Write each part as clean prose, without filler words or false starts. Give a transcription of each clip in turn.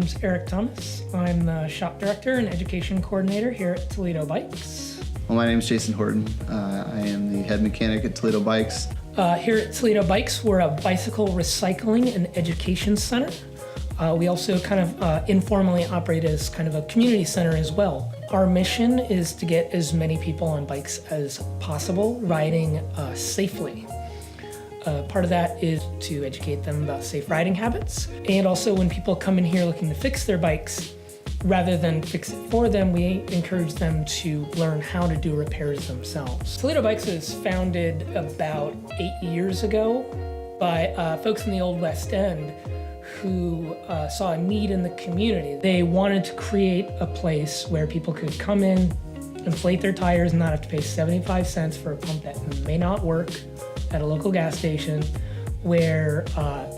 name's Eric Thomas. I'm the shop director and education coordinator here at Toledo Bikes. Well, my name's Jason Horton. I am the head mechanic at Toledo Bikes. Here at Toledo Bikes, we're a bicycle recycling and education center. We also kind of informally operate as kind of a community center as well. Our mission is to get as many people on bikes as possible riding safely. Part of that is to educate them about safe riding habits. And also when people come in here looking to fix their bikes, rather than fix it for them, we encourage them to learn how to do repairs themselves. Toledo Bikes was founded about 8 years ago by folks in the Old West End who saw a need in the community. They wanted to create a place where people could come in, inflate their tires, and not have to pay 75 cents for a pump that may not work at a local gas station, where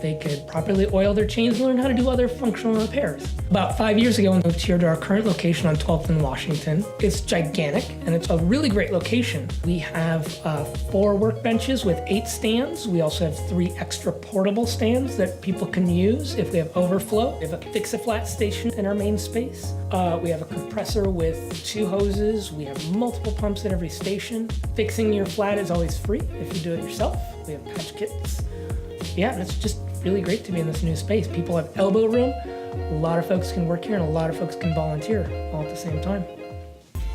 they could properly oil their chains and learn how to do other functional repairs. About 5 years ago, we moved here to our current location on 12th and Washington. It's gigantic, and it's a really great location. We have 4 workbenches with 8 stands. We also have 3 extra portable stands that people can use if they have overflow. We have a fix-a-flat station in our main space. We have a compressor with 2 hoses. We have multiple pumps at every station. Fixing your flat is always free if you do it yourself. We have patch kits. Yeah, it's just really great to be in this new space. People have elbow room. A lot of folks can work here and a lot of folks can volunteer all at the same time.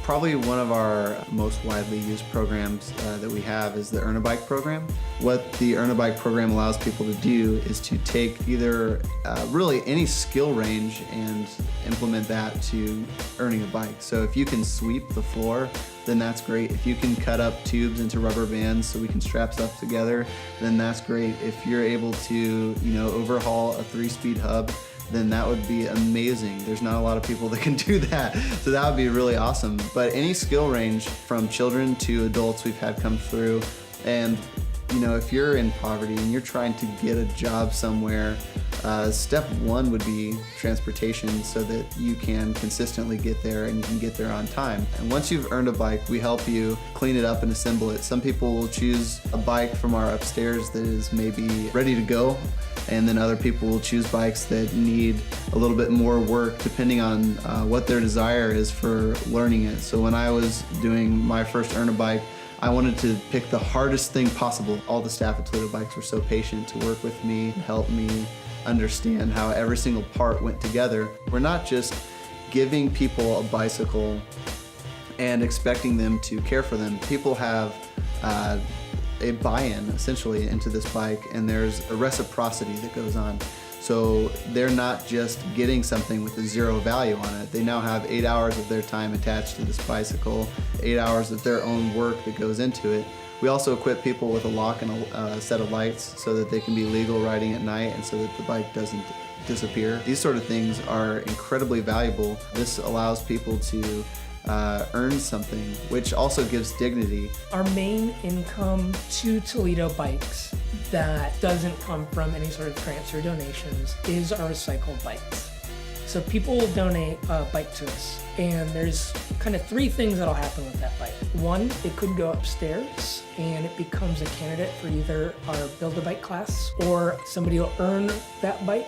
Probably one of our most widely used programs that we have is the Earn a Bike program. What the Earn a Bike program allows people to do is to take either really any skill range and implement that to earning a bike. So if you can sweep the floor, then that's great. If you can cut up tubes into rubber bands so we can strap stuff together, then that's great. If you're able to, overhaul a 3-speed hub, then that would be amazing. There's not a lot of people that can do that, so that would be really awesome. But any skill range from children to adults we've had come through, and if you're in poverty and you're trying to get a job somewhere, step 1 would be transportation so that you can consistently get there and you can get there on time. And once you've earned a bike, we help you clean it up and assemble it. Some people will choose a bike from our upstairs that is maybe ready to go, and then other people will choose bikes that need a little bit more work depending on what their desire is for learning it. So when I was doing my first Earn a Bike, I wanted to pick the hardest thing possible. All the staff at Toledo Bikes were so patient to work with me, help me understand how every single part went together. We're not just giving people a bicycle and expecting them to care for them. People have a buy-in essentially into this bike, and there's a reciprocity that goes on. So they're not just getting something with a 0 value on it. They now have 8 hours of their time attached to this bicycle, 8 hours of their own work that goes into it. We also equip people with a lock and a set of lights so that they can be legal riding at night and so that the bike doesn't disappear. These sort of things are incredibly valuable. This allows people to earn something, which also gives dignity. Our main income to Toledo Bikes that doesn't come from any sort of grants or donations is our recycled bikes. So people will donate a bike to us, and there's kind of 3 things that'll happen with that bike. 1, it could go upstairs and it becomes a candidate for either our Build-A-Bike class, or somebody will earn that bike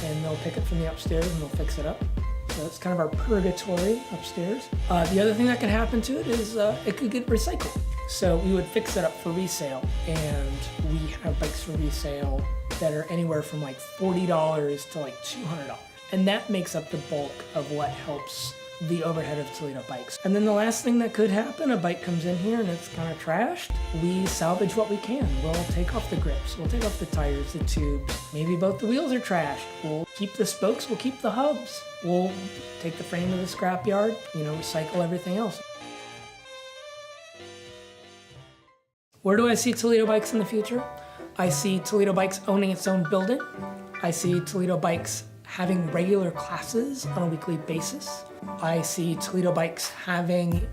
and they'll pick it from the upstairs and they'll fix it up. So that's kind of our purgatory upstairs. The other thing that can happen to it is it could get recycled. So we would fix it up for resale, and we have bikes for resale that are anywhere from like $40 to like $200. And that makes up the bulk of what helps the overhead of Toledo Bikes. And then the last thing that could happen, a bike comes in here and it's kind of trashed. We salvage what we can. We'll take off the grips, we'll take off the tires, the tubes. Maybe both the wheels are trashed. We'll keep the spokes, we'll keep the hubs. We'll take the frame to the scrapyard, recycle everything else. Where do I see Toledo Bikes in the future? I see Toledo Bikes owning its own building. I see Toledo Bikes having regular classes on a weekly basis. I see Toledo Bikes having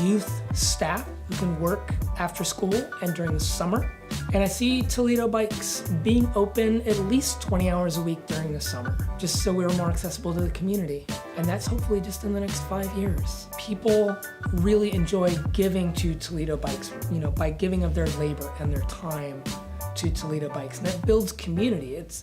youth staff who can work after school and during the summer. And I see Toledo Bikes being open at least 20 hours a week during the summer, just so we're more accessible to the community. And that's hopefully just in the next 5 years. People really enjoy giving to Toledo Bikes, by giving of their labor and their time to Toledo Bikes. And that builds community. It's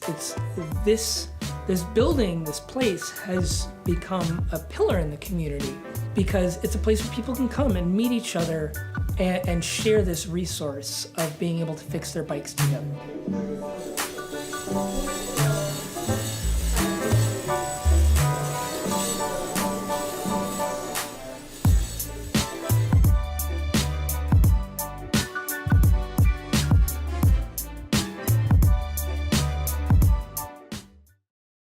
this This building, this place has become a pillar in the community because it's a place where people can come and meet each other and share this resource of being able to fix their bikes together.